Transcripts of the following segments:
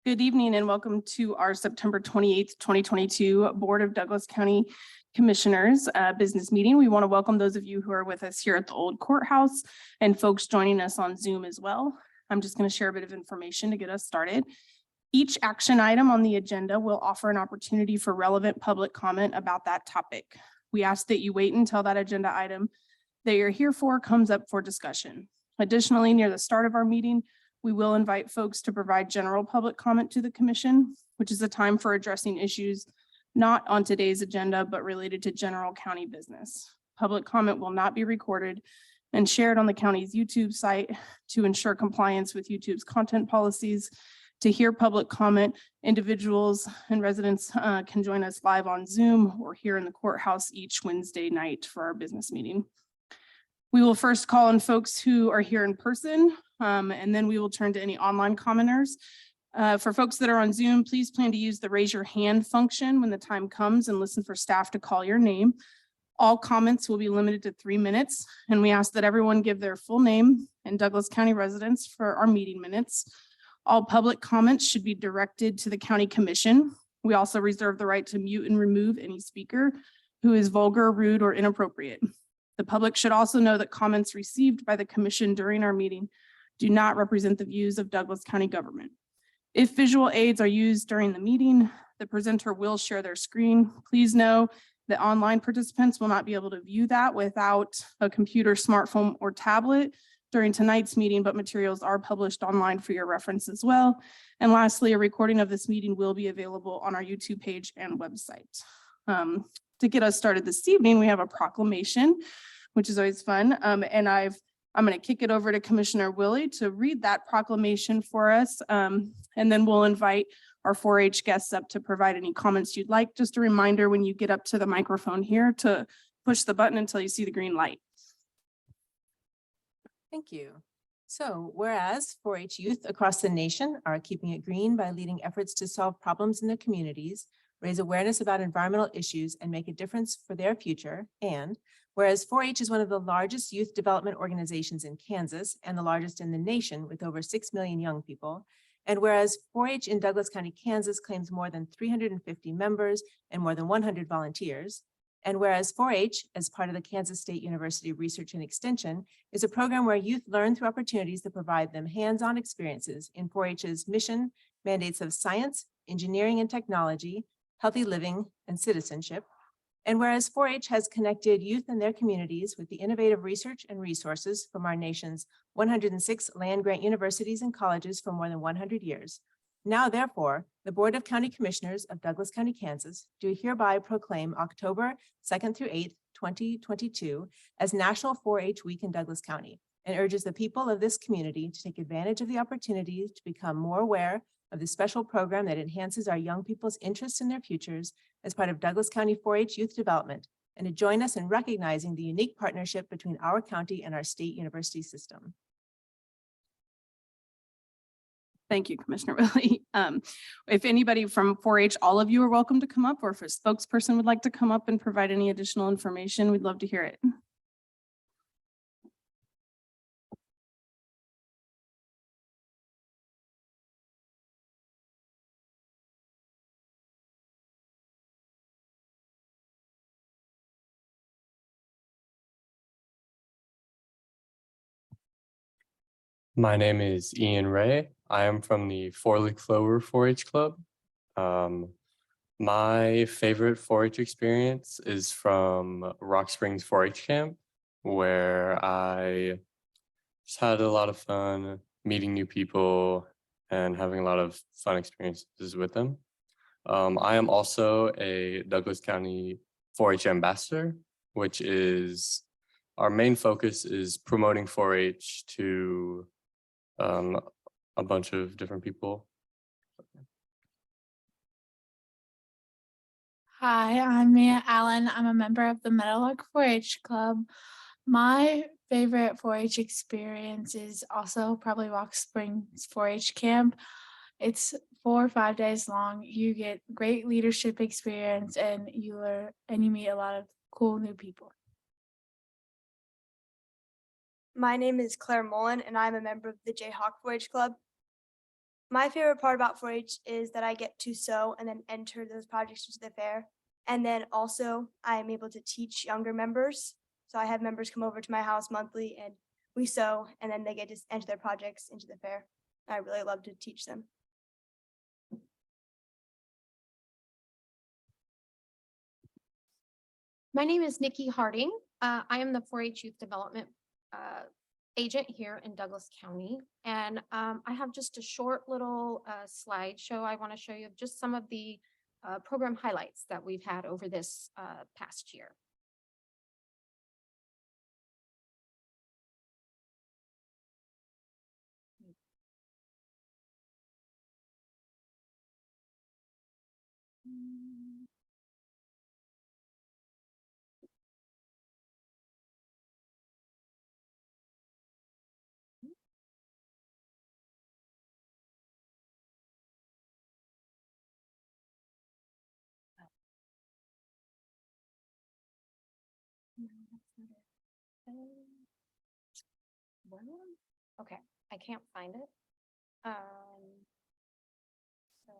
Good evening and welcome to our September 28th, 2022 Board of Douglas County Commissioners business meeting. We want to welcome those of you who are with us here at the old courthouse and folks joining us on Zoom as well. I'm just going to share a bit of information to get us started. Each action item on the agenda will offer an opportunity for relevant public comment about that topic. We ask that you wait until that agenda item that you're here for comes up for discussion. Additionally, near the start of our meeting, we will invite folks to provide general public comment to the commission, which is a time for addressing issues not on today's agenda, but related to general county business. Public comment will not be recorded and shared on the county's YouTube site to ensure compliance with YouTube's content policies. To hear public comment, individuals and residents can join us live on Zoom or here in the courthouse each Wednesday night for our business meeting. We will first call on folks who are here in person, and then we will turn to any online commenters. For folks that are on Zoom, please plan to use the raise your hand function when the time comes and listen for staff to call your name. All comments will be limited to 3 minutes, and we ask that everyone give their full name and Douglas County residence for our meeting minutes. All public comments should be directed to the County Commission. We also reserve the right to mute and remove any speaker who is vulgar, rude, or inappropriate. The public should also know that comments received by the commission during our meeting do not represent the views of Douglas County government. If visual aids are used during the meeting, the presenter will share their screen. Please know that online participants will not be able to view that without a computer, smartphone, or tablet during tonight's meeting, but materials are published online for your reference as well. And lastly, a recording of this meeting will be available on our YouTube page and website. To get us started this evening, we have a proclamation, which is always fun. I'm going to kick it over to Commissioner Willie to read that proclamation for us. And then we'll invite our 4-H guests up to provide any comments you'd like. Just a reminder when you get up to the microphone here to push the button until you see the green light. Thank you. So, whereas 4-H youth across the nation are keeping it green by leading efforts to solve problems in their communities, raise awareness about environmental issues, and make a difference for their future. And whereas 4-H is one of the largest youth development organizations in Kansas and the largest in the nation with over 6 million young people. And whereas 4-H in Douglas County, Kansas claims more than 350 members and more than 100 volunteers. And whereas 4-H, as part of the Kansas State University Research and Extension, is a program where youth learn through opportunities that provide them hands-on experiences in 4-H's mission, mandates of science, engineering and technology, healthy living, and citizenship. And whereas 4-H has connected youth and their communities with the innovative research and resources from our nation's 106 land-grant universities and colleges for more than 100 years. Now, therefore, the Board of County Commissioners of Douglas County, Kansas, do hereby proclaim October 2nd through 8th, 2022 as National 4-H Week in Douglas County, and urges the people of this community to take advantage of the opportunity to become more aware of this special program that enhances our young people's interests in their futures as part of Douglas County 4-H youth development, and to join us in recognizing the unique partnership between our county and our state university system. Thank you, Commissioner Willie. If anybody from 4-H, all of you are welcome to come up, or if a spokesperson would like to come up and provide any additional information, we'd love to hear it. My name is Ian Ray. I am from the Four-Leaf Clover 4-H Club. My favorite 4-H experience is from Rock Springs 4-H Camp, where I just had a lot of fun meeting new people and having a lot of fun experiences with them. I am also a Douglas County 4-H ambassador, which is our main focus is promoting 4-H to a bunch of different people. Hi, I'm Mia Allen. I'm a member of the Meadowlark 4-H Club. My favorite 4-H experience is also probably Rock Springs 4-H Camp. It's 4 or 5 days long. You get great leadership experience and you meet a lot of cool new people. My name is Claire Mullen, and I'm a member of the Jayhawk 4-H Club. My favorite part about 4-H is that I get to sew and then enter those projects into the fair. And then also I am able to teach younger members. So I have members come over to my house monthly and we sew and then they get to enter their projects into the fair. I really love to teach them. My name is Nikki Harding. I am the 4-H Youth Development agent here in Douglas County. And I have just a short little slideshow I want to show you of just some of the program highlights that we've had over this past year. No, that's not it. Well, okay, I can't find it. So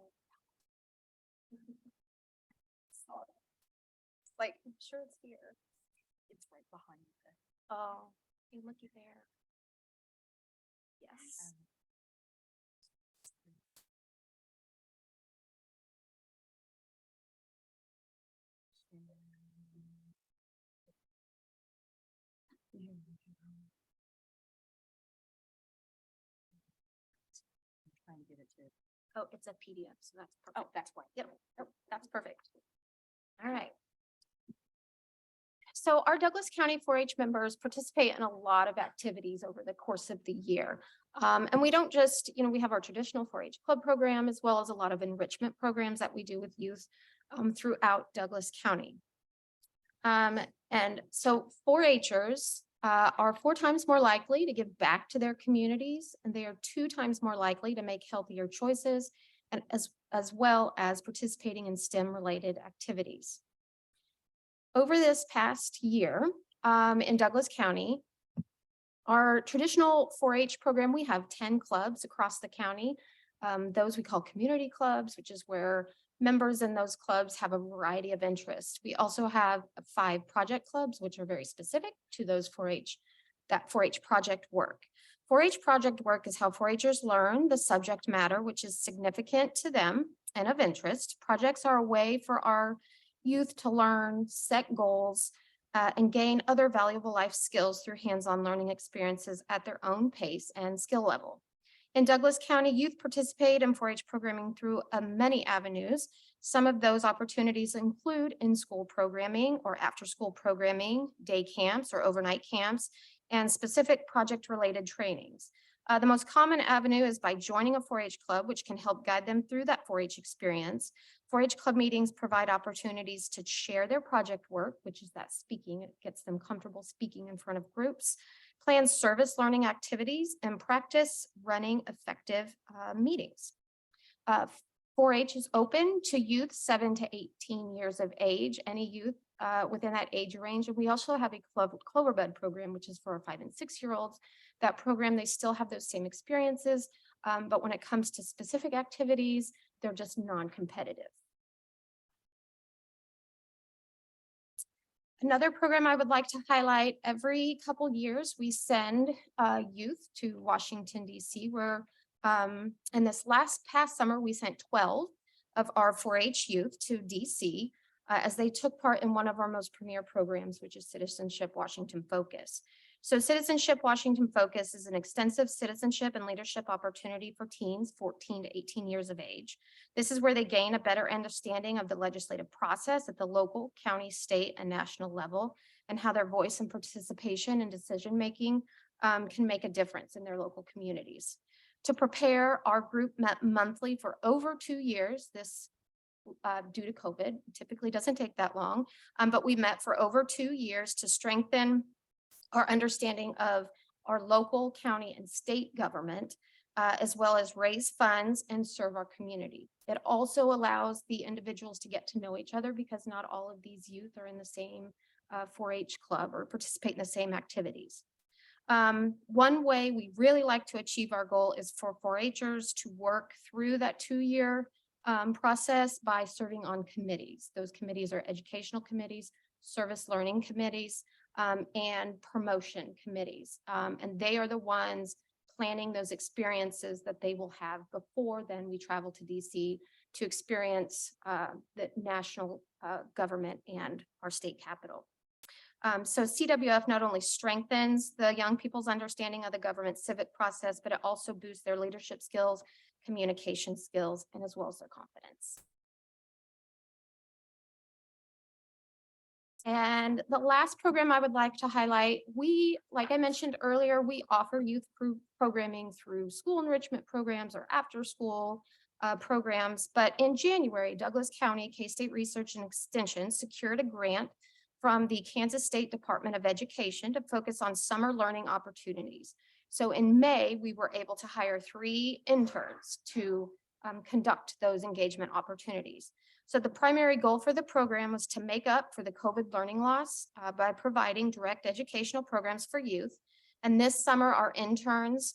sorry. It's like, I'm sure it's here. It's right behind it. Oh, you looky there. Yes. Trying to get it to. Oh, it's a PDF, so that's perfect. Oh, that's why. Yep, oh, that's perfect. All right. So our Douglas County 4-H members participate in a lot of activities over the course of the year. And we don't just, we have our traditional 4-H club program as well as a lot of enrichment programs that we do with youth throughout Douglas County. And so 4-Hers are 4 times more likely to give back to their communities, and they are 2 times more likely to make healthier choices, and as well as participating in STEM-related activities. Over this past year in Douglas County, our traditional 4-H program, we have 10 clubs across the county. Those we call community clubs, which is where members in those clubs have a variety of interests. We also have 5 project clubs, which are very specific to those 4-H project work. 4-H project work is how 4-Hers learn the subject matter, which is significant to them and of interest. Projects are a way for our youth to learn, set goals, and gain other valuable life skills through hands-on learning experiences at their own pace and skill level. In Douglas County, youth participate in 4-H programming through many avenues. Some of those opportunities include in-school programming or after-school programming, day camps or overnight camps, and specific project-related trainings. The most common avenue is by joining a 4-H club, which can help guide them through that 4-H experience. 4-H club meetings provide opportunities to share their project work, which is that speaking. It gets them comfortable speaking in front of groups, plan service learning activities, and practice running effective meetings. 4-H is open to youth 7 to 18 years of age, any youth within that age range. And we also have a Cloverbud program, which is for our 5 and 6-year-olds. That program, they still have those same experiences, but when it comes to specific activities, they're just non-competitive. Another program I would like to highlight, every couple years, we send youth to Washington, D.C., where in this past summer, we sent 12 of our 4-H youth to D.C. As they took part in one of our most premier programs, which is Citizenship Washington Focus. So Citizenship Washington Focus is an extensive citizenship and leadership opportunity for teens 14 to 18 years of age. This is where they gain a better understanding of the legislative process at the local, county, state, and national level, and how their voice and participation in decision-making can make a difference in their local communities. To prepare, our group met monthly for over 2 years. This due to COVID, typically doesn't take that long, but we met for over 2 years to strengthen our understanding of our local, county, and state government, as well as raise funds and serve our community. It also allows the individuals to get to know each other because not all of these youth are in the same 4-H club or participate in the same activities. One way we really like to achieve our goal is for 4-Hers to work through that 2-year process by serving on committees. Those committees are educational committees, service learning committees, and promotion committees. And they are the ones planning those experiences that they will have before then we travel to DC to experience the national government and our state capital. So CWF not only strengthens the young people's understanding of the government civic process, but it also boosts their leadership skills, communication skills, and as well as their confidence. And the last program I would like to highlight, like I mentioned earlier, we offer youth programming through school enrichment programs or after school programs. But in January, Douglas County K-State Research and Extension secured a grant from the Kansas State Department of Education to focus on summer learning opportunities. So in May, we were able to hire 3 interns to conduct those engagement opportunities. So the primary goal for the program was to make up for the COVID learning loss by providing direct educational programs for youth. And this summer, our interns,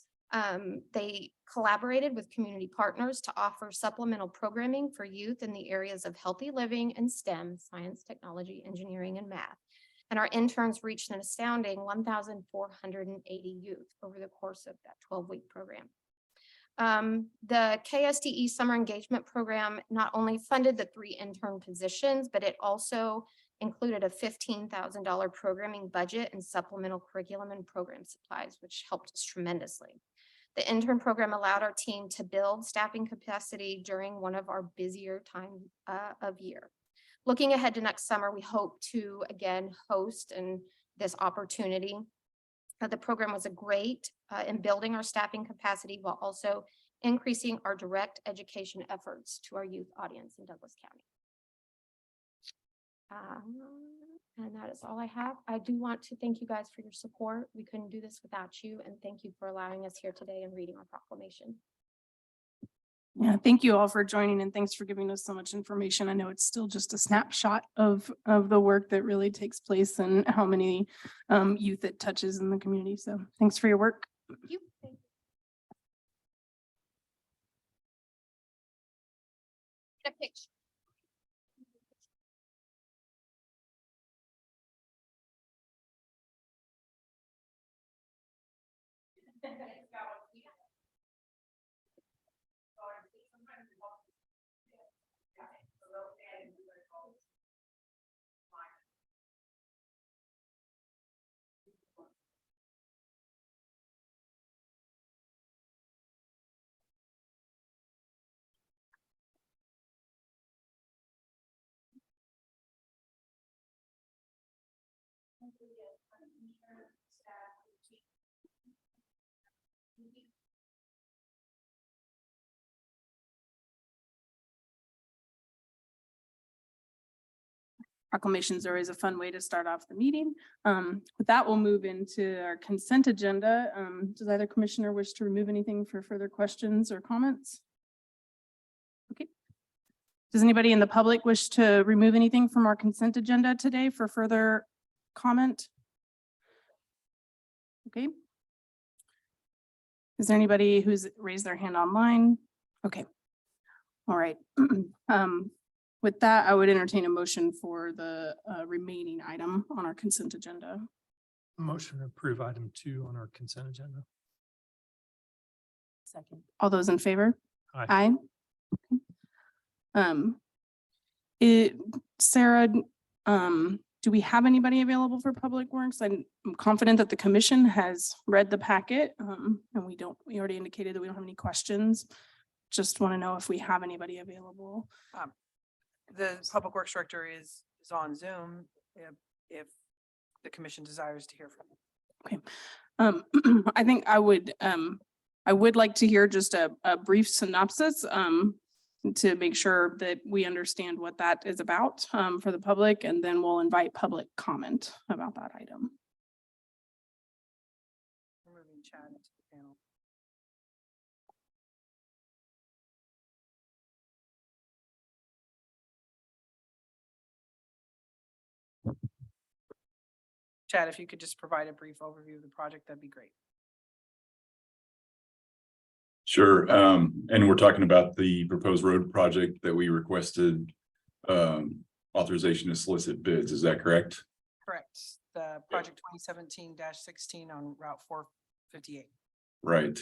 they collaborated with community partners to offer supplemental programming for youth in the areas of healthy living and STEM, science, technology, engineering, and math. And our interns reached an astounding 1,480 youth over the course of that 12-week program. The KSDE Summer Engagement Program not only funded the 3 intern positions, but it also included a $15,000 programming budget and supplemental curriculum and program supplies, which helped us tremendously. The intern program allowed our team to build staffing capacity during one of our busier time of year. Looking ahead to next summer, we hope to again host this opportunity. The program was a great in building our staffing capacity while also increasing our direct education efforts to our youth audience in Douglas County. And that is all I have. I do want to thank you guys for your support. We couldn't do this without you, and thank you for allowing us here today and reading our proclamation. Yeah, thank you all for joining and thanks for giving us so much information. I know it's still just a snapshot of the work that really takes place and how many youth it touches in the community. So thanks for your work. Thank you. Get a picture. Proclamations are always a fun way to start off the meeting. With that, we'll move into our consent agenda. Does either commissioner wish to remove anything for further questions or comments? Okay. Does anybody in the public wish to remove anything from our consent agenda today for further comment? Okay. Is there anybody who's raised their hand online? Okay. All right. With that, I would entertain a motion for the remaining item on our consent agenda. Motion to approve item 2 on our consent agenda. Second. All those in favor? Aye. Sarah, do we have anybody available for Public Works? I'm confident that the commission has read the packet, and we already indicated that we don't have any questions. Just want to know if we have anybody available. The Public Works Director is on Zoom if the commission desires to hear from him. Okay. I think I would like to hear just a brief synopsis to make sure that we understand what that is about for the public, and then we'll invite public comment about that item. Moving Chad into the panel. Chad, if you could just provide a brief overview of the project, that'd be great. Sure. And we're talking about the proposed road project that we requested authorization to solicit bids. Is that correct? Correct. The project 2017-16 on Route 458. Right.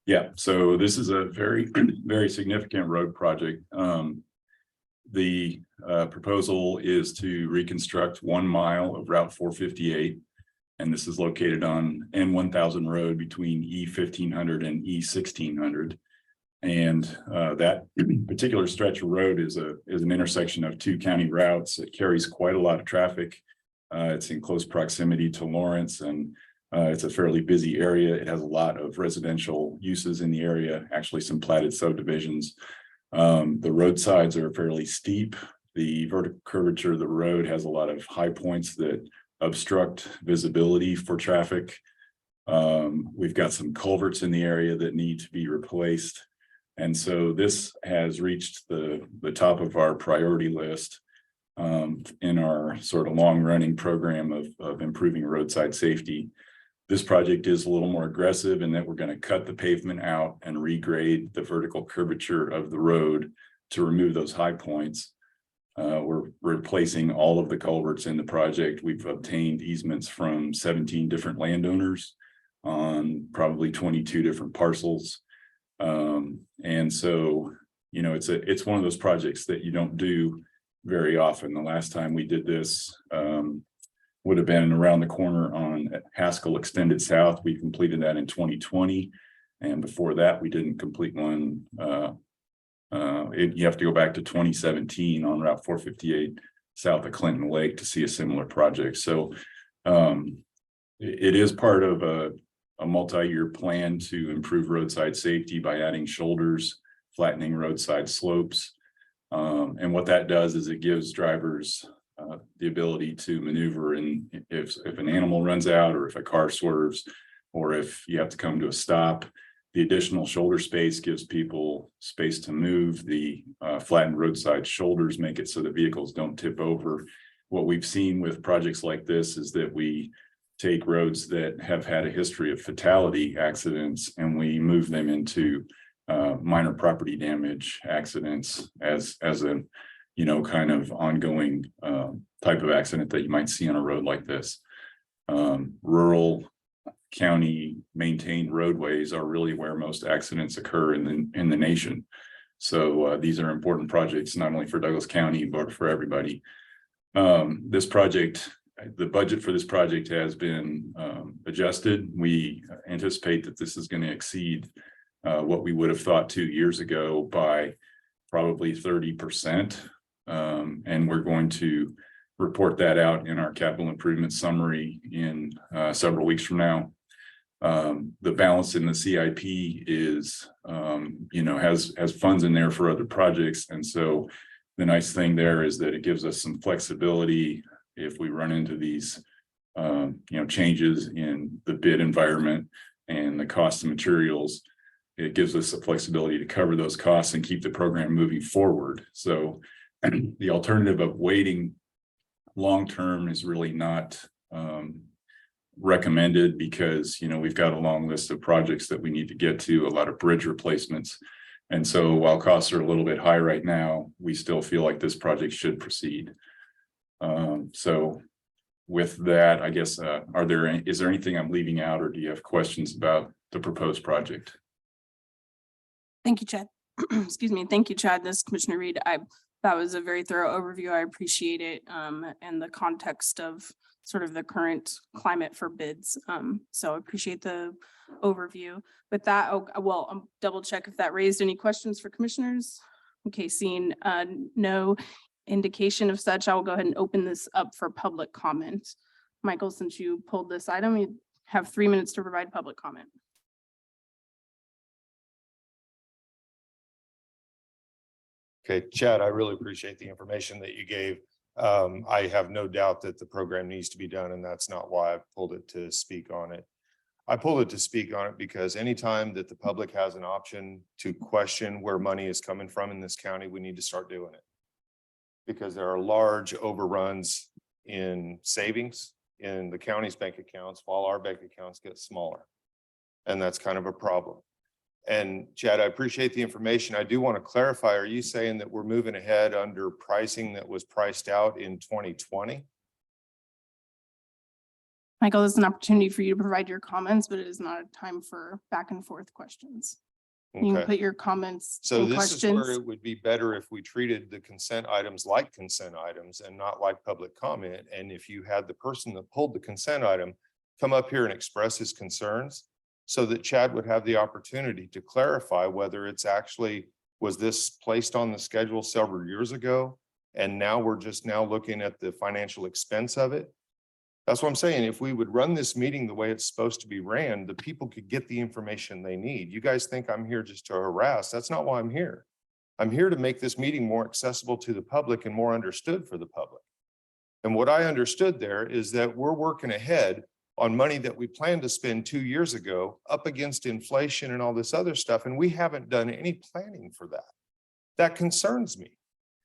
Yeah. So this is a very, very significant road project. The proposal is to reconstruct 1 mile of Route 458. And this is located on N1000 road between E1500 and E1600. And that particular stretch of road is an intersection of 2 county routes. It carries quite a lot of traffic. It's in close proximity to Lawrence, and it's a fairly busy area. It has a lot of residential uses in the area, actually some platted subdivisions. The roadsides are fairly steep. The vertical curvature of the road has a lot of high points that obstruct visibility for traffic. We've got some culverts in the area that need to be replaced. And so this has reached the top of our priority list in our sort of long running program of improving roadside safety. This project is a little more aggressive in that we're going to cut the pavement out and regrade the vertical curvature of the road to remove those high points. We're replacing all of the culverts in the project. We've obtained easements from 17 different landowners on probably 22 different parcels. And so, you know, it's one of those projects that you don't do very often. The last time we did this would have been around the corner on Haskell Extended South. We completed that in 2020. And before that, we didn't complete one. You have to go back to 2017 on Route 458 south of Clinton Lake to see a similar project. So it is part of a multi-year plan to improve roadside safety by adding shoulders, flattening roadside slopes. And what that does is it gives drivers the ability to maneuver, and if an animal runs out, or if a car swerves, or if you have to come to a stop. The additional shoulder space gives people space to move. The flattened roadside shoulders make it so that vehicles don't tip over. What we've seen with projects like this is that we take roads that have had a history of fatality accidents and we move them into minor property damage accidents as a, you know, kind of ongoing type of accident that you might see on a road like this. Rural county maintained roadways are really where most accidents occur in the nation. So these are important projects, not only for Douglas County, but for everybody. This project, the budget for this project has been adjusted. We anticipate that this is going to exceed what we would have thought 2 years ago by probably 30%. And we're going to report that out in our capital improvement summary in several weeks from now. The balance in the CIP is, you know, has funds in there for other projects. And so the nice thing there is that it gives us some flexibility if we run into these, you know, changes in the bid environment and the cost of materials. It gives us the flexibility to cover those costs and keep the program moving forward. So the alternative of waiting long-term is really not recommended, because, you know, we've got a long list of projects that we need to get to, a lot of bridge replacements. And so while costs are a little bit high right now, we still feel like this project should proceed. So with that, I guess, is there anything I'm leaving out, or do you have questions about the proposed project? Thank you, Chad. Excuse me. Thank you, Chad. This is Commissioner Reed. That was a very thorough overview. I appreciate it. And the context of sort of the current climate for bids. So I appreciate the overview. With that, I'll double check if that raised any questions for commissioners. Okay, seeing no indication of such, I will go ahead and open this up for public comment. Michael, since you pulled this item, you have 3 minutes to provide public comment. Okay, Chad, I really appreciate the information that you gave. I have no doubt that the program needs to be done, and that's not why I pulled it to speak on it. I pulled it to speak on it because anytime that the public has an option to question where money is coming from in this county, we need to start doing it. Because there are large overruns in savings in the county's bank accounts while our bank accounts get smaller. And that's kind of a problem. And Chad, I appreciate the information. I do want to clarify, are you saying that we're moving ahead under pricing that was priced out in 2020? Michael, this is an opportunity for you to provide your comments, but it is not a time for back and forth questions. You can Okay. put your comments So and this is where questions. it would be better if we treated the consent items like consent items and not like public comment. And if you had the person that pulled the consent item come up here and express his concerns so that Chad would have the opportunity to clarify whether it's actually, was this placed on the schedule several years ago? And now we're just now looking at the financial expense of it. That's what I'm saying. If we would run this meeting the way it's supposed to be ran, the people could get the information they need. You guys think I'm here just to harass. That's not why I'm here. I'm here to make this meeting more accessible to the public and more understood for the public. And what I understood there is that we're working ahead on money that we planned to spend 2 years ago up against inflation and all this other stuff. And we haven't done any planning for that. That concerns me.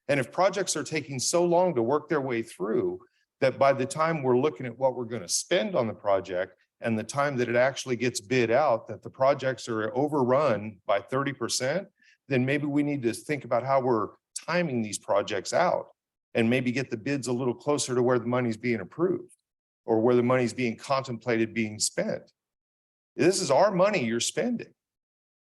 And if projects are taking so long to work their way through, that by the time we're looking at what we're going to spend on the project and the time that it actually gets bid out, that the projects are overrun by 30%, then maybe we need to think about how we're timing these projects out and maybe get the bids a little closer to where the money's being approved or where the money's being contemplated being spent. This is our money you're spending.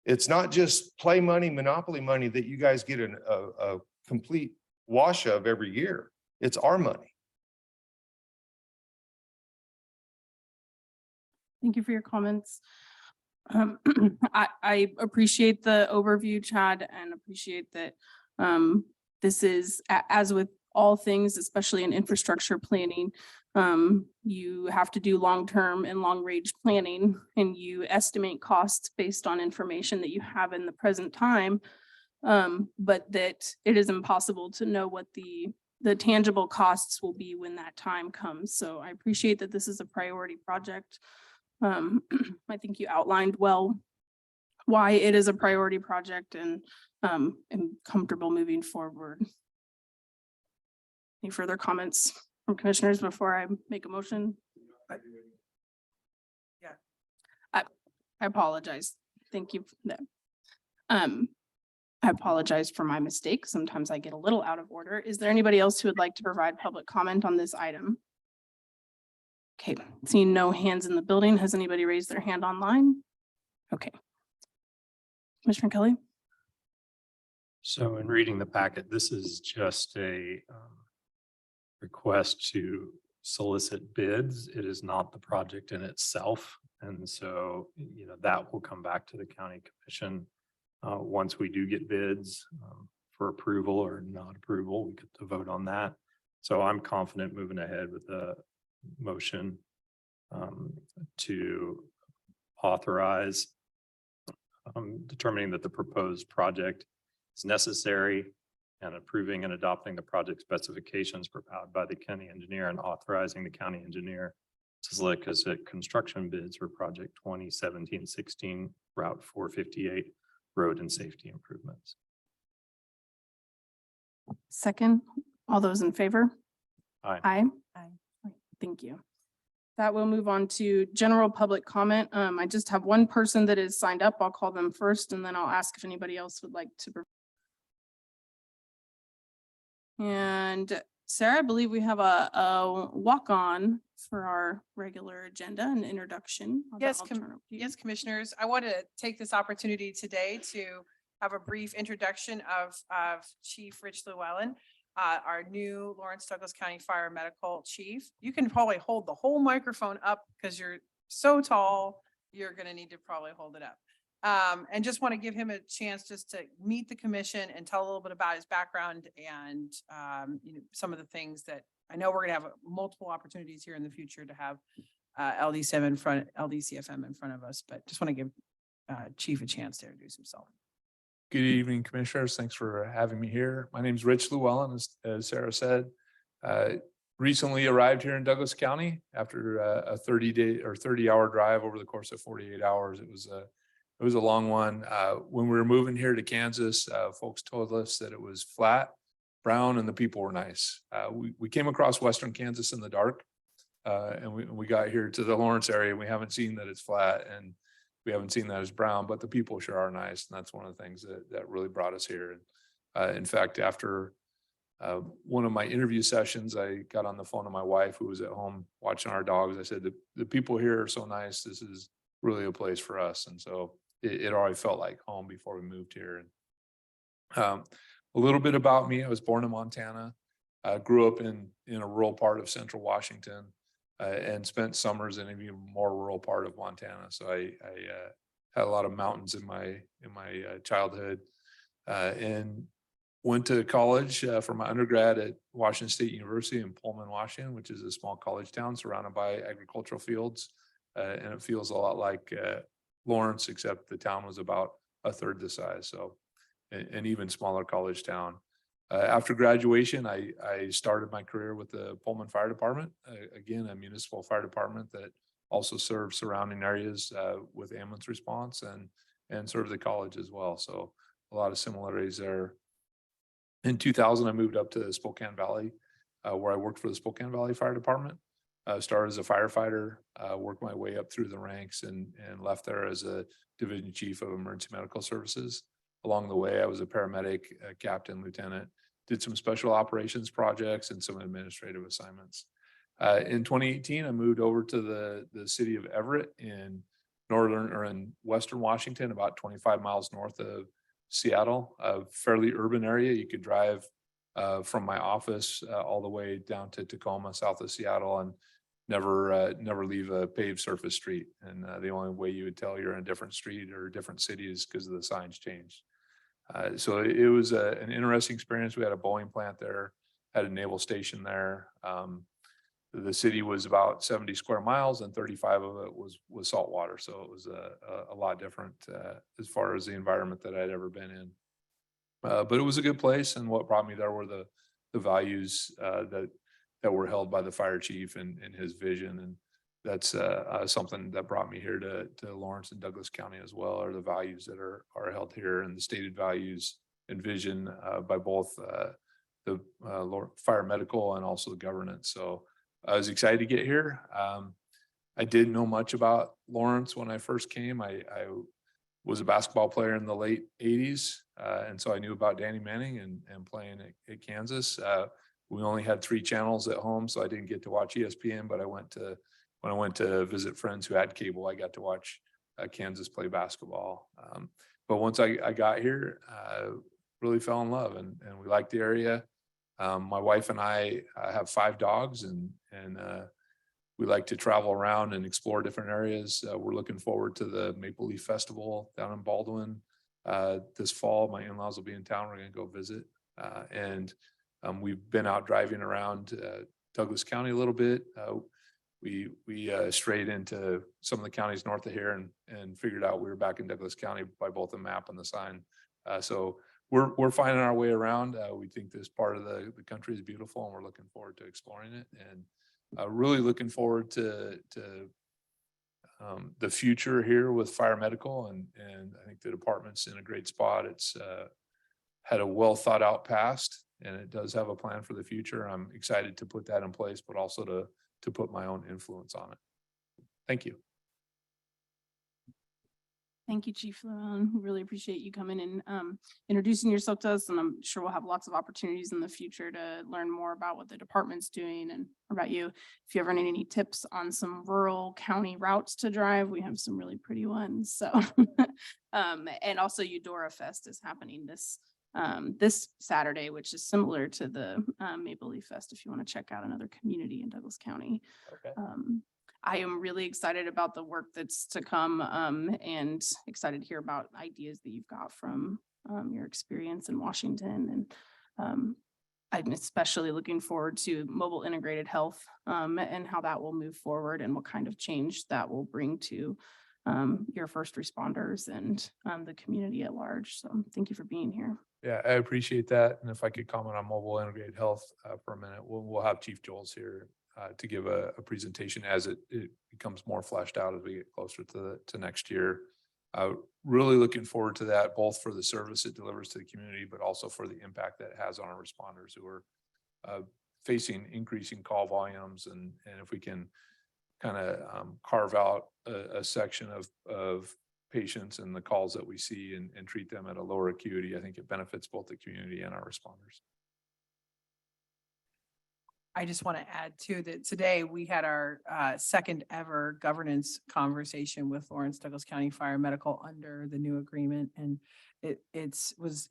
It's not just play money, monopoly money that you guys get a complete wash of every year. It's our money. Thank you for your comments. I appreciate the overview, Chad, and appreciate that this is, as with all things, especially in infrastructure planning, you have to do long-term and long-range planning, and you estimate costs based on information that you have in the present time, but that it is impossible to know what the tangible costs will be when that time comes. So I appreciate that this is a priority project. I think you outlined well why it is a priority project, and am comfortable moving forward. Any further comments from commissioners before I make a motion? Yeah. I apologize. Thank you. I apologize for my mistake. Sometimes I get a little out of order. Is there anybody else who would like to provide public comment on this item? Okay, seeing no hands in the building. Has anybody raised their hand online? Okay. Commissioner Kelly? So in reading the packet, this is just a request to solicit bids. It is not the project in itself. And so, you know, that will come back to the county commission once we do get bids for approval or not approval. We get to vote on that. So I'm confident moving ahead with the motion to authorize determining that the proposed project is necessary and approving and adopting the project specifications provided by the county engineer and authorizing the county engineer to solicit construction bids for project 2017-16 Route 458 road and safety improvements. Second, all those in favor? Aye. Aye. Aye. Thank you. That will move on to general public comment. I just have one person that is signed up. I'll call them first, and then I'll ask if anybody else would like to. And Sarah, I believe we have a walk-on for our regular agenda and introduction. Yes, yes, commissioners. I want to take this opportunity today to have a brief introduction of Chief Rich Llewellyn, our new Lawrence Douglas County Fire Medical Chief. You can probably hold the whole microphone up because you're so tall, you're going to need to probably hold it up. And just want to give him a chance just to meet the commission and tell a little bit about his background and you know, some of the things that I know we're going to have multiple opportunities here in the future to have LDCFM in front of us, but just want to give Chief a chance to introduce himself. Good evening, commissioners. Thanks for having me here. My name is Rich Llewellyn, as Sarah said. Recently arrived here in Douglas County after a 30-hour drive over the course of 48 hours. It was a long one. When we were moving here to Kansas, folks told us that it was flat, brown, and the people were nice. We came across Western Kansas in the dark. And we got here to the Lawrence area and we haven't seen that it's flat and we haven't seen that it's brown, but the people sure are nice. And that's one of the things that really brought us here. And in fact, after one of my interview sessions, I got on the phone to my wife who was at home watching our dogs. I said, the people here are so nice. This is really a place for us. And so it already felt like home before we moved here. And a little bit about me, I was born in Montana, grew up in a rural part of central Washington, and spent summers in an even more rural part of Montana. So I had a lot of mountains in my childhood, and went to college for my undergrad at Washington State University in Pullman, Washington, which is a small college town surrounded by agricultural fields. And it feels a lot like Lawrence, except the town was about a third the size. So an even smaller college town. After graduation, I started my career with the Pullman Fire Department, again, a municipal fire department that also serves surrounding areas with ambulance response and serves the college as well. So a lot of similarities there. In 2000, I moved up to Spokane Valley, where I worked for the Spokane Valley Fire Department. Started as a firefighter, worked my way up through the ranks and left there as a division chief of emergency medical services. Along the way, I was a paramedic, a captain, lieutenant, did some special operations projects and some administrative assignments. In 2018, I moved over to the city of Everett in western Washington, about 25 miles north of Seattle, a fairly urban area. You could drive from my office all the way down to Tacoma, south of Seattle, and never leave a paved surface street. And the only way you would tell you're in a different street or a different city is because the signs changed. So it was an interesting experience. We had a Boeing plant there, had a naval station there. The city was about 70 square miles and 35 of it was saltwater. So it was a lot different as far as the environment that I'd ever been in. But it was a good place. And what brought me there were the values that were held by the fire chief and his vision. And that's something that brought me here to Lawrence and Douglas County as well, are the values that are held here and the stated values and vision by both the fire medical and also the governance. So I was excited to get here. I didn't know much about Lawrence when I first came. I was a basketball player in the late 80s. And so I knew about Danny Manning and playing at Kansas. We only had 3 channels at home, so I didn't get to watch ESPN, but when I went to visit friends who had cable, I got to watch Kansas play basketball. But once I got here, really fell in love and we liked the area. My wife and I have 5 dogs and we like to travel around and explore different areas. We're looking forward to the Maple Leaf Festival down in Baldwin this fall. My in-laws will be in town. We're going to go visit. And we've been out driving around Douglas County a little bit. We strayed into some of the counties north of here and figured out we were back in Douglas County by both the map and the sign. So we're finding our way around. We think this part of the country is beautiful and we're looking forward to exploring it, and really looking forward to the future here with fire medical. And I think the department's in a great spot. It's had a well thought out past and it does have a plan for the future. I'm excited to put that in place, but also to put my own influence on it. Thank you. Thank you, Chief Llewellyn. We really appreciate you coming and introducing yourself to us. And I'm sure we'll have lots of opportunities in the future to learn more about what the department's doing and about you. If you ever need any tips on some rural county routes to drive, we have some really pretty ones. So, and also Eudora Fest is happening this Saturday, which is similar to the Maple Leaf Fest if you want to check out another community in Douglas County. Okay. I am really excited about the work that's to come and excited to hear about ideas that you've got from your experience in Washington. And I'm especially looking forward to mobile integrated health and how that will move forward and what kind of change that will bring to your first responders and the community at large. So thank you for being here. Yeah, I appreciate that. And if I could comment on mobile integrated health for a minute, we'll have Chief Joels here to give a presentation as it becomes more fleshed out as we get closer to next year. Really looking forward to that, both for the service it delivers to the community, but also for the impact that it has on our responders who are facing increasing call volumes, and if we can kind of carve out a section of patients and the calls that we see and treat them at a lower acuity, I think it benefits both the community and our responders. I just want to add too that today we had our second ever governance conversation with Lawrence Douglas County Fire Medical under the new agreement, and it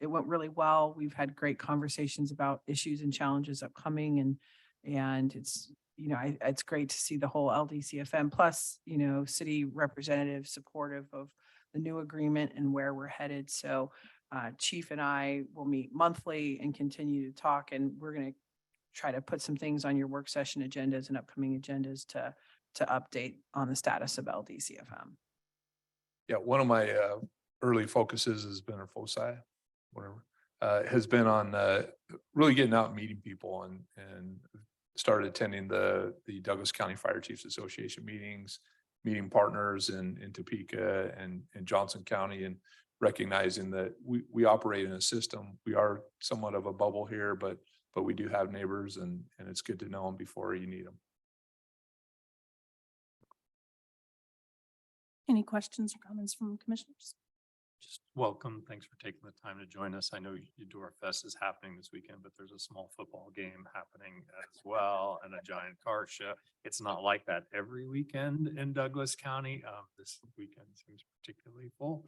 went really well. We've had great conversations about issues and challenges upcoming, and it's, you know, it's great to see the whole LDCFM plus, you know, city representatives supportive of the new agreement and where we're headed. So Chief and I will meet monthly and continue to talk, and we're going to try to put some things on your work session agendas and upcoming agendas to update on the status of LDCFM. Yeah, one of my early focuses has been, or foci, whatever, has been on really getting out and meeting people, and started attending the Douglas County Fire Chiefs Association meetings, meeting partners in Topeka and Johnson County, and recognizing that we operate in a system. We are somewhat of a bubble here, but we do have neighbors, and it's good to know them before you need them. Any questions or comments from commissioners? Just welcome. Thanks for taking the time to join us. I know Eudora Fest is happening this weekend, but there's a small football game happening as well, and a giant car show. It's not like that every weekend in Douglas County. This weekend seems particularly full,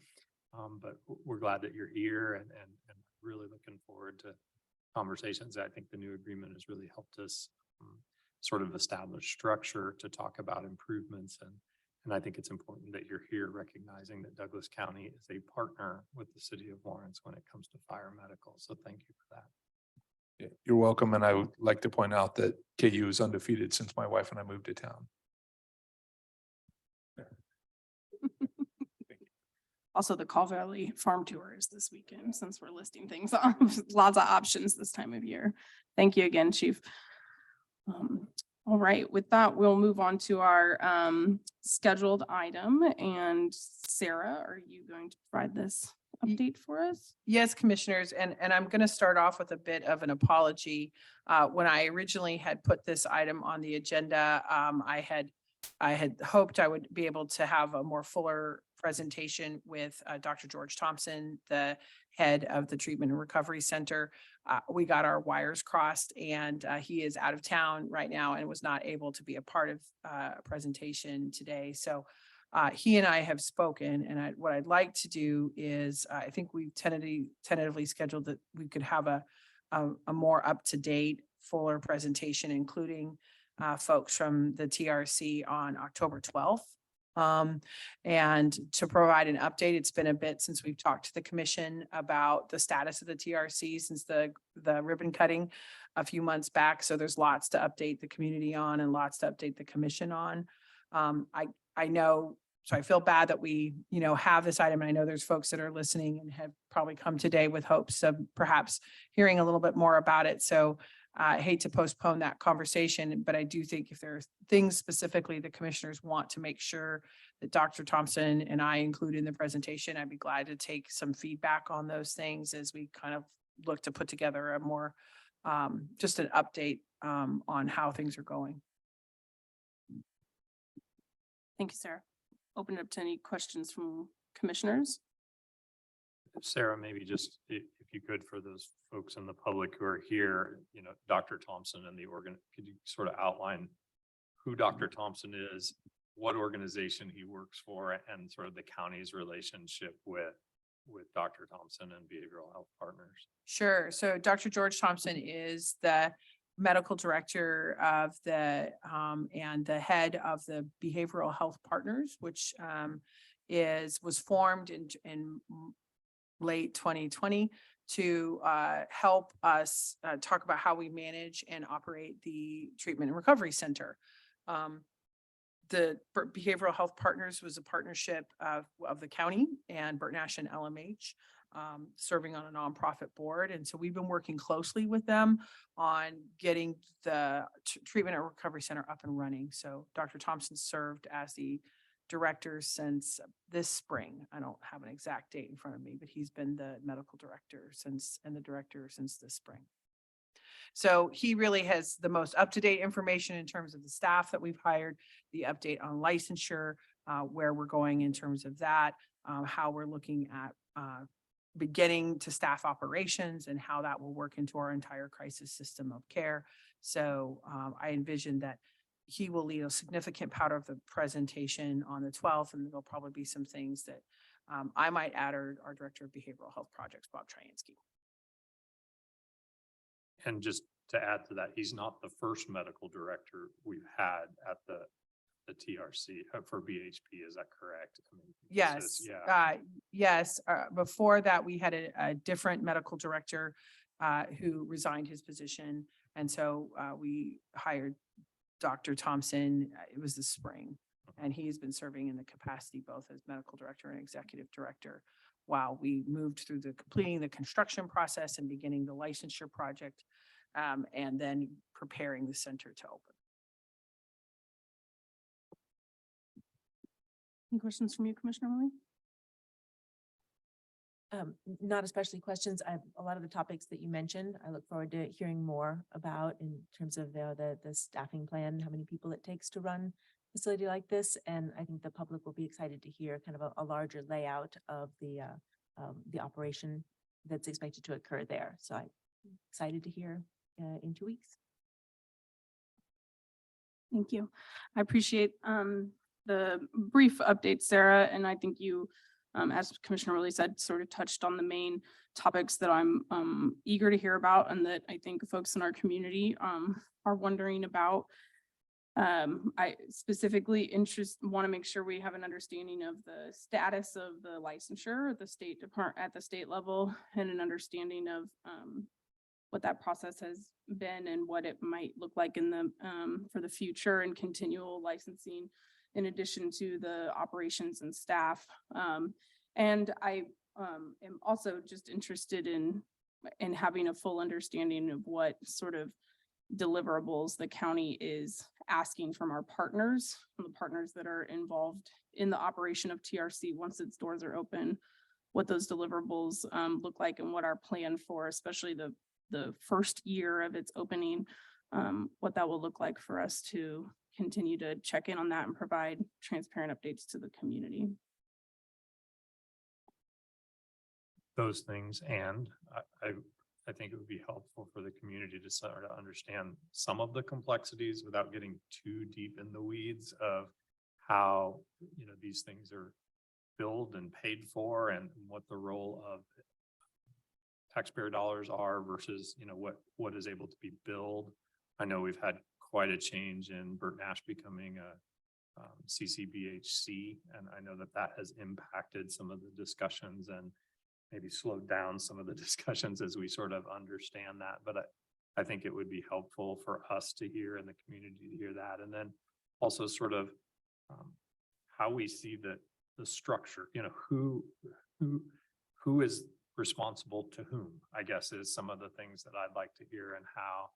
but we're glad that you're here, and really looking forward to conversations. I think the new agreement has really helped us sort of establish structure to talk about improvements, and I think it's important that you're here recognizing that Douglas County is a partner with the city of Lawrence when it comes to fire medical. So thank you for that. Yeah, you're welcome. And I would like to point out that KU is undefeated since my wife and I moved to town. Also, the Call Valley Farm Tour is this weekend, since we're listing things off. Lots of options this time of year. Thank you again, Chief. All right, with that, we'll move on to our scheduled item. And Sarah, are you going to provide this update for us? Yes, commissioners, and I'm going to start off with a bit of an apology. When I originally had put this item on the agenda, I had hoped I would be able to have a more fuller presentation with Dr. George Thompson, the head of the Treatment and Recovery Center. We got our wires crossed, and he is out of town right now and was not able to be a part of a presentation today. So he and I have spoken, and what I'd like to do is, I think we've tentatively scheduled that we could have a more up-to-date, fuller presentation, including folks from the TRC on October 12th. And to provide an update, it's been a bit since we've talked to the commission about the status of the TRC since the ribbon cutting a few months back. So there's lots to update the community on and lots to update the commission on. I know, so I feel bad that we, have this item. And I know there's folks that are listening and have probably come today with hopes of perhaps hearing a little bit more about it. So I hate to postpone that conversation, but I do think if there are things specifically the commissioners want to make sure that Dr. Thompson and I include in the presentation, I'd be glad to take some feedback on those things as we kind of look to put together a more, just an update on how things are going. Thank you, Sarah. Open it up to any questions from commissioners. Sarah, maybe just if you could, for those folks in the public who are here, Dr. Thompson and the could you sort of outline who Dr. Thompson is, what organization he works for, and sort of the county's relationship with Dr. Thompson and Behavioral Health Partners? Sure. So Dr. George Thompson is the medical director of and the head of the Behavioral Health Partners, which was formed in late 2020 to help us talk about how we manage and operate the Treatment and Recovery Center. The Behavioral Health Partners was a partnership of the county and Burt Nash and LMH, serving on a nonprofit board. And so we've been working closely with them on getting the Treatment and Recovery Center up and running. So Dr. Thompson served as the director since this spring. I don't have an exact date in front of me, but he's been the medical director since this spring. So he really has the most up-to-date information in terms of the staff that we've hired, the update on licensure, where we're going in terms of that, how we're looking at beginning to staff operations and how that will work into our entire crisis system of care. So I envision that he will lead a significant part of the presentation on the 12th, and there'll probably be some things that I might add, or our Director of Behavioral Health Projects, Bob Tryansky. And just to add to that, he's not the first medical director we've had at the TRC for BHP. Is that correct? I mean, Yes. Yeah. Yes. Before that, we had a different medical director who resigned his position. And so we hired Dr. Thompson. It was this spring, and he's been serving in the capacity both as medical director and executive director while we moved through completing the construction process and beginning the licensure project, and then preparing the center to open. Any questions from you, Commissioner Mullen? Not especially questions. A lot of the topics that you mentioned, I look forward to hearing more about in terms of the staffing plan, how many people it takes to run a facility like this. And I think the public will be excited to hear kind of a larger layout of the operation that's expected to occur there. So I'm excited to hear in 2 weeks. Thank you. I appreciate the brief update, Sarah, and I think you, as Commissioner Willie said, sort of touched on the main topics that I'm eager to hear about and that I think folks in our community are wondering about. I specifically want to make sure we have an understanding of the status of the licensure at the state level, and an understanding of what that process has been and what it might look like in the for the future and continual licensing, in addition to the operations and staff. And I am also just interested in having a full understanding of what sort of deliverables the county is asking from our partners, from the partners that are involved in the operation of TRC once its doors are open, what those deliverables look like, and what our plan for, especially the first year of its opening, what that will look like for us to continue to check in on that and provide transparent updates to the community. Those things, and I think it would be helpful for the community to sort of understand some of the complexities without getting too deep in the weeds of how, you know, these things are billed and paid for, and what the role of taxpayer dollars are versus, you know, what is able to be billed. I know we've had quite a change in Bert Nash becoming a CCBHC, and I know that has impacted some of the discussions and maybe slowed down some of the discussions as we sort of understand that. But I think it would be helpful for us to hear and the community to hear that. And then also sort of how we see the structure, you know, who is responsible to whom, I guess, is some of the things that I'd like to hear, and how,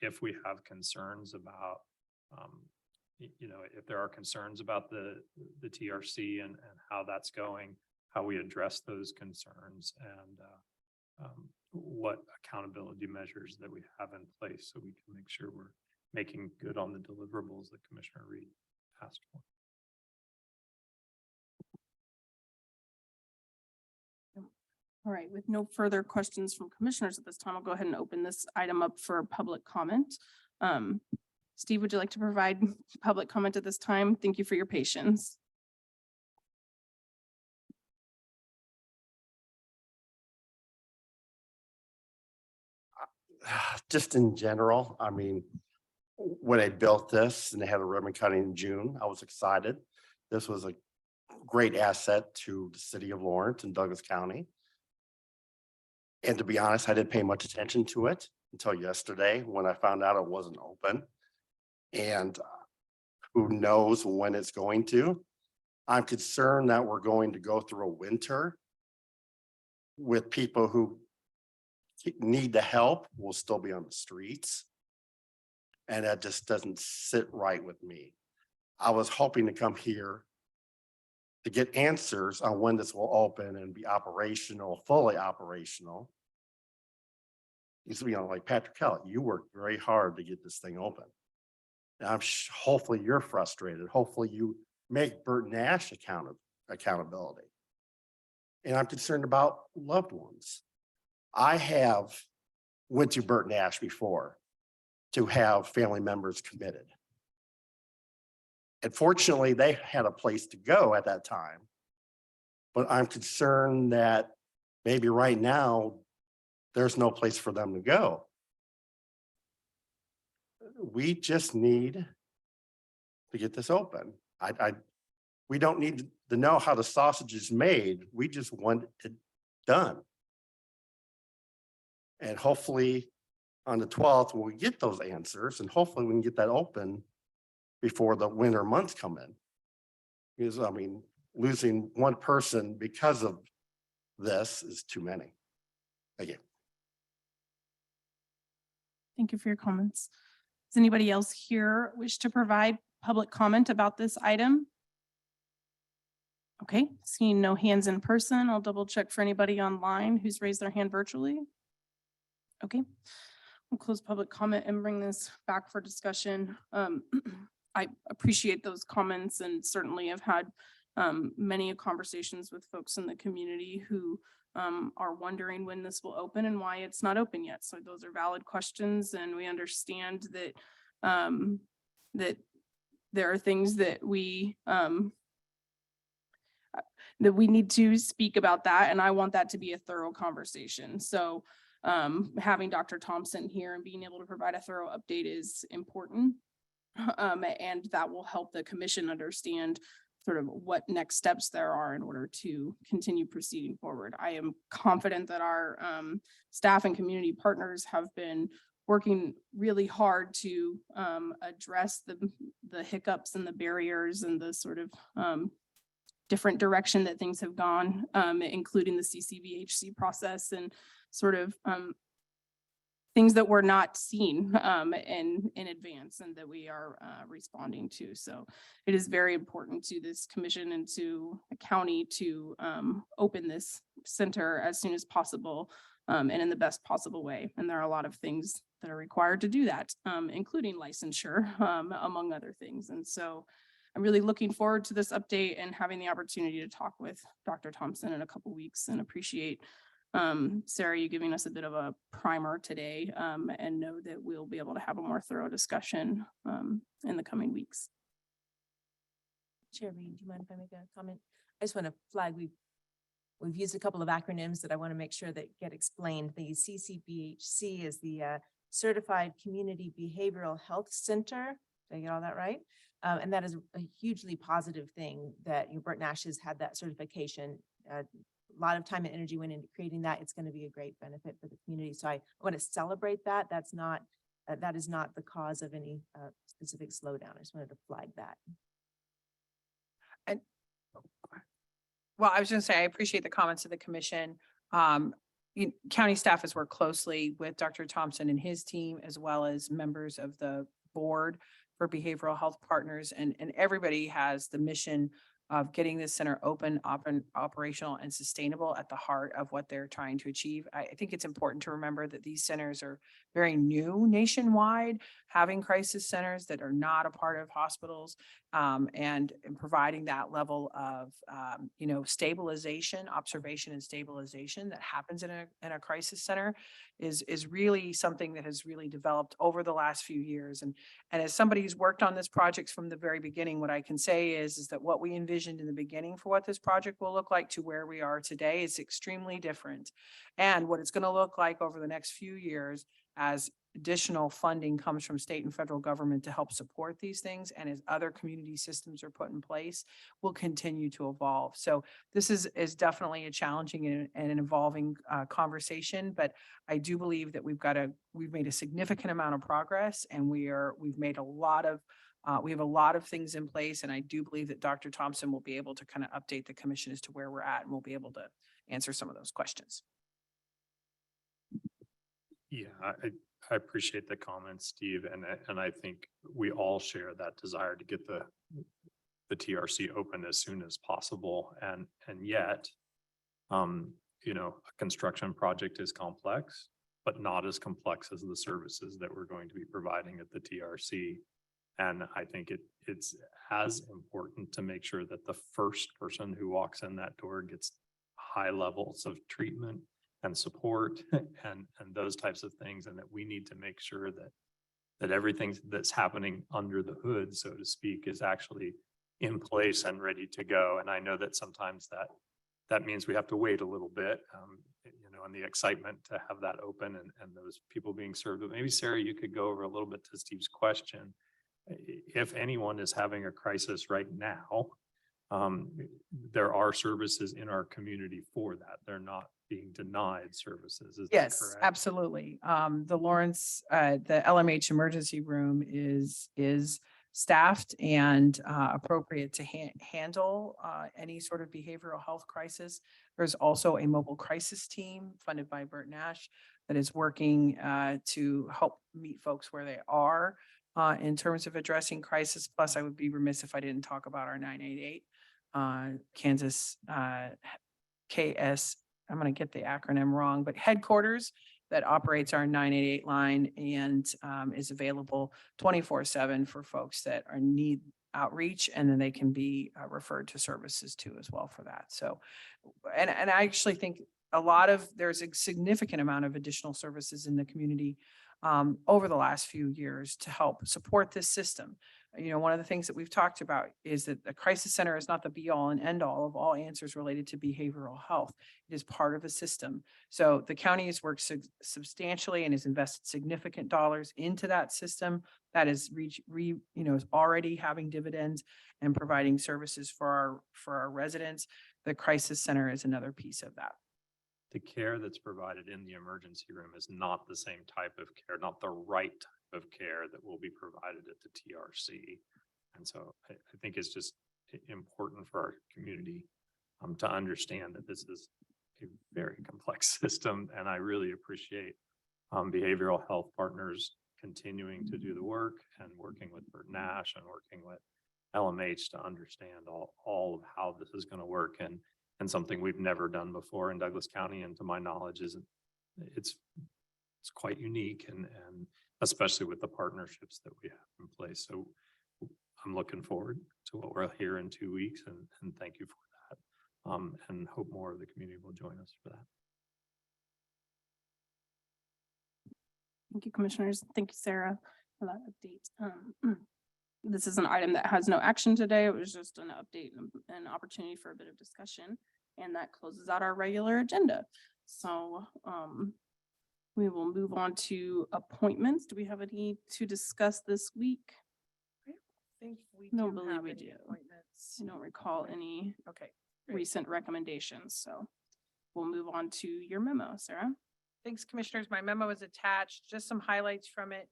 if we have concerns about, you know, if there are concerns about the TRC and how that's going, how we address those concerns, and what accountability measures that we have in place so we can make sure we're making good on the deliverables that Commissioner Reed asked for. All right, with no further questions from commissioners at this time, I'll go ahead and open this item up for public comment. Steve, would you like to provide public comment at this time? Thank you for your patience. Just in general, I mean, when I built this and they had a ribbon cutting in June, I was excited. This was a great asset to the city of Lawrence and Douglas County. And to be honest, I didn't pay much attention to it until yesterday when I found out it wasn't open. And who knows when it's going to. I'm concerned that we're going to go through a winter with people who need the help will still be on the streets. And that just doesn't sit right with me. I was hoping to come here to get answers on when this will open and be operational, fully operational. Like Patrick Kelly, you worked very hard to get this thing open. And hopefully you're frustrated. Hopefully you make Bert Nash accountability. And I'm concerned about loved ones. I have went to Bert Nash before to have family members committed. And fortunately, they had a place to go at that time. But I'm concerned that maybe right now, there's no place for them to go. We just need to get this open. We don't need to know how the sausage is made. We just want it done. And hopefully on the 12th, we'll get those answers, and hopefully we can get that open before the winter months come in. Because I mean, losing one person because of this is too many. Thank you. Thank you for your comments. Does anybody else here wish to provide public comment about this item? Okay, seeing no hands in person, I'll double check for anybody online who's raised their hand virtually. Okay, we'll close public comment and bring this back for discussion. I appreciate those comments and certainly have had many conversations with folks in the community who are wondering when this will open and why it's not open yet. So those are valid questions, and we understand that that there are things that we need to speak about that, and I want that to be a thorough conversation. So having Dr. Thompson here and being able to provide a thorough update is important, and that will help the commission understand sort of what next steps there are in order to continue proceeding forward. I am confident that our staff and community partners have been working really hard to address the hiccups and the barriers and the sort of different direction that things have gone, including the CCVHC process and sort of things that were not seen in advance and that we are responding to. So it is very important to this commission and to the county to open this center as soon as possible and in the best possible way. And there are a lot of things that are required to do that, including licensure, among other things. And so I'm really looking forward to this update and having the opportunity to talk with Dr. Thompson in a couple weeks, and appreciate Sarah, you giving us a bit of a primer today, and know that we'll be able to have a more thorough discussion in the coming weeks. Chair Reed, do you mind if I make a comment? I just want to flag, we've used a couple of acronyms that I want to make sure that get explained. The CCBHC is the Certified Community Behavioral Health Center. Did I get all that right? And that is a hugely positive thing that Bert Nash has had that certification. A lot of time and energy went into creating that. It's going to be a great benefit for the community. So I want to celebrate that. That's not, that is not the cause of any specific slowdown. I just wanted to flag that. And well, I was going to say, I appreciate the comments of the commission. County staff has worked closely with Dr. Thompson and his team, as well as members of the board for behavioral health partners, and everybody has the mission of getting this center open, operational, and sustainable at the heart of what they're trying to achieve. I think it's important to remember that these centers are very new nationwide, having crisis centers that are not a part of hospitals, and providing that level of stabilization, observation, and stabilization that happens in a crisis center is really something that has really developed over the last few years. And as somebody who's worked on this project from the very beginning, what I can say is that what we envisioned in the beginning for what this project will look like to where we are today is extremely different. And what it's going to look like over the next few years as additional funding comes from state and federal government to help support these things, and as other community systems are put in place, will continue to evolve. So this is definitely a challenging and an evolving conversation, but I do believe that we've made a significant amount of progress, and we have a lot of things in place, and I do believe that Dr. Thompson will be able to kind of update the commission as to where we're at, and we'll be able to answer some of those questions. Yeah, I appreciate the comments, Steve, and I think we all share that desire to get the TRC open as soon as possible. And yet, a construction project is complex. but not as complex as the services that we're going to be providing at the TRC. And I think it's as important to make sure that the first person who walks in that door gets high levels of treatment and support and those types of things, and that we need to make sure that everything that's happening under the hood, so to speak, is actually in place and ready to go. And I know that sometimes that means we have to wait a little bit, and the excitement to have that open and those people being served. But maybe Sarah, you could go over a little bit to Steve's question. If anyone is having a crisis right now, there are services in our community for that. They're not being denied services. Is that Yes, correct? absolutely. The Lawrence, the LMH emergency room is staffed and appropriate to handle any sort of behavioral health crisis. There's also a mobile crisis team funded by Bert Nash that is working to help meet folks where they are in terms of addressing crisis. Plus, I would be remiss if I didn't talk about our 988 Kansas KS. I'm going to get the acronym wrong, but headquarters that operates our 988 line and is available 24/7 for folks that are need outreach, and then they can be referred to services too as well for that. So, and I actually think there's a significant amount of additional services in the community over the last few years to help support this system. One of the things that we've talked about is that the crisis center is not the be all and end all of all answers related to behavioral health. It is part of a system. So the county has worked substantially and has invested significant dollars into that system that is is already having dividends and providing services for our residents. The crisis center is another piece of that. The care that's provided in the emergency room is not the same type of care, not the right type of care that will be provided at the TRC. And so I think it's just important for our community to understand that this is a very complex system. And I really appreciate behavioral health partners continuing to do the work and working with Bert Nash and working with LMH to understand all of how this is going to work. And something we've never done before in Douglas County, and to my knowledge, it's quite unique, and especially with the partnerships that we have in place. So I'm looking forward to what we'll hear in 2 weeks, and thank you for that. And hope more of the community will join us for that. Thank you, commissioners. Thank you, Sarah, for that update. This is an item that has no action today. It was just an update and an opportunity for a bit of discussion, and that closes out our regular agenda. So we will move on to appointments. Do we have any to discuss this week? I think we Don't do believe have we any do. appointments. I don't recall any Okay. Great. recent recommendations, so we'll move on to your memo, Sarah. Thanks, commissioners. My memo is attached, just some highlights from it.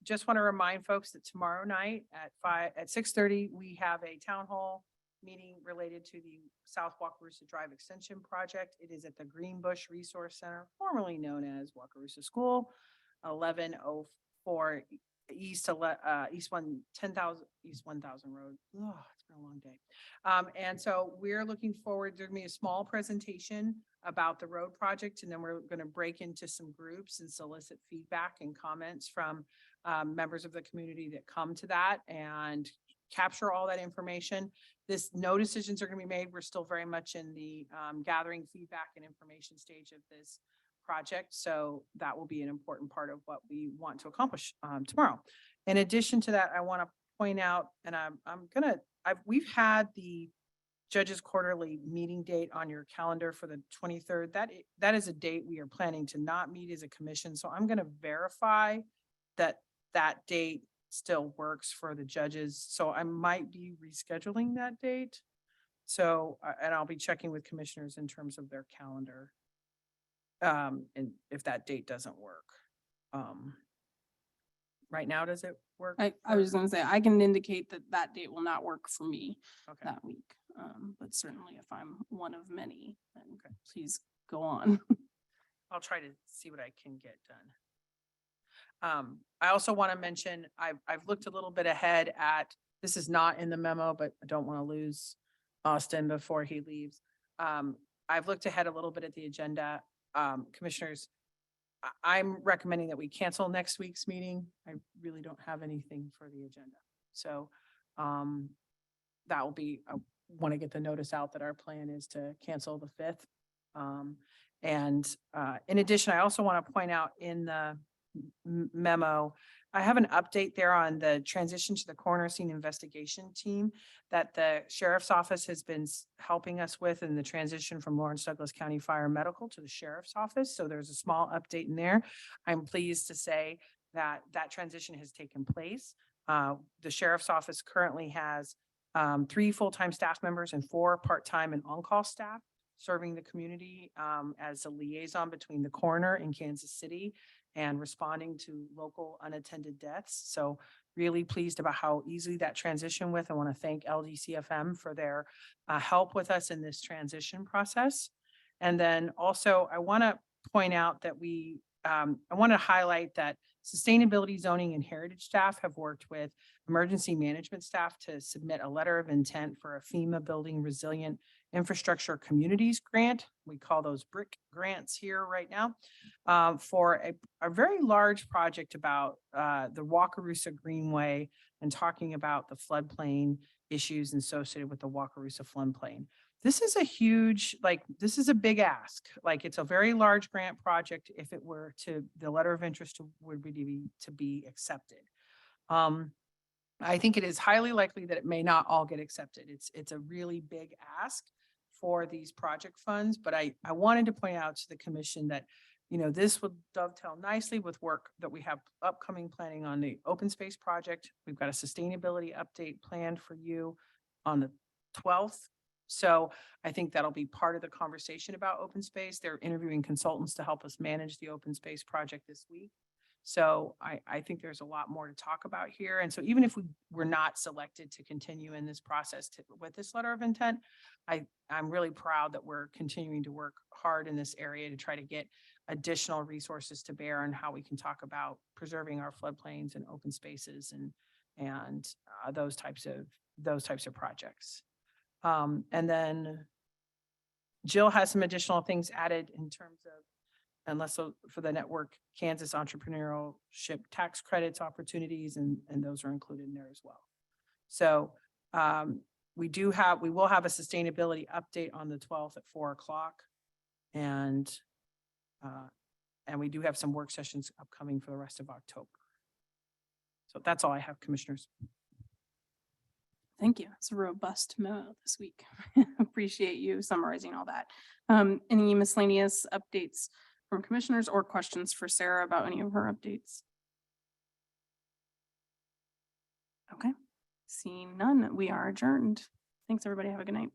Just want to remind folks that tomorrow night at 6:30, we have a town hall meeting related to the South Wakarusa Drive Extension Project. It is at the Greenbush Resource Center, formerly known as Wakarusa School, 1104 East 10,000 Road. Oh, it's been a long day. And so we're looking forward, there's gonna be a small presentation about the road project, and then we're gonna break into some groups and solicit feedback and comments from members of the community that come to that and capture all that information. No decisions are gonna be made. We're still very much in the gathering feedback and information stage of this project. So that will be an important part of what we want to accomplish tomorrow. In addition to that, I want to point out, and we've had the judges quarterly meeting date on your calendar for the 23rd. That is a date we are planning to not meet as a commission. So I'm going to verify that date still works for the judges. So I might be rescheduling that date. So, and I'll be checking with commissioners in terms of their calendar. And if that date doesn't work. Right now, does it work? I was gonna say, I can indicate that date will not work for me Okay. that week. But certainly if I'm one of many, then please go on. I'll try to see what I can get done. I also want to mention, I've looked a little bit ahead at, this is not in the memo, but I don't want to lose Austin before he leaves. I've looked ahead a little bit at the agenda. Commissioners, I'm recommending that we cancel next week's meeting. I really don't have anything for the agenda. So that will be, I want to get the notice out that our plan is to cancel the 5th. In addition, I also want to point out in the memo, I have an update there on the transition to the coroner scene investigation team that the sheriff's office has been helping us with in the transition from Lawrence Douglas County Fire Medical to the sheriff's office. So there's a small update in there. I'm pleased to say that that transition has taken place. The sheriff's office currently has 3 full-time staff members and 4 part-time and on-call staff serving the community as a liaison between the coroner in Kansas City and responding to local unattended deaths. So really pleased about how easily that transition with. I want to thank LDCFM for their help with us in this transition process. And then also I want to point out that I want to highlight that sustainability, zoning, and heritage staff have worked with emergency management staff to submit a letter of intent for a FEMA Building Resilient Infrastructure Communities grant. We call those BRIC grants here right now for a very large project about the Wakarusa Greenway and talking about the floodplain issues associated with the Wakarusa floodplain. This is a huge, this is a big ask. It's a very large grant project. If it were to, the letter of interest would be to be accepted. I think it is highly likely that it may not all get accepted. It's a really big ask for these project funds, but I wanted to point out to the commission that, this would dovetail nicely with work that we have upcoming planning on the open space project. We've got a sustainability update planned for you on the 12th. So I think that'll be part of the conversation about open space. They're interviewing consultants to help us manage the open space project this week. So I think there's a lot more to talk about here. And so even if we were not selected to continue in this process with this letter of intent, I'm really proud that we're continuing to work hard in this area to try to get additional resources to bear on how we can talk about preserving our floodplains and open spaces and those types of projects. And then Jill has some additional things added in terms of, for the network, Kansas entrepreneurship tax credits opportunities, and those are included in there as well. So we will have a sustainability update on the 12th at 4:00. And we do have some work sessions upcoming for the rest of October. So that's all I have, commissioners. Thank you. It's a robust memo this week. Appreciate you summarizing all that. Any miscellaneous updates from commissioners or questions for Sarah about any of her updates? Okay, seeing none, we are adjourned. Thanks, everybody. Have a good night.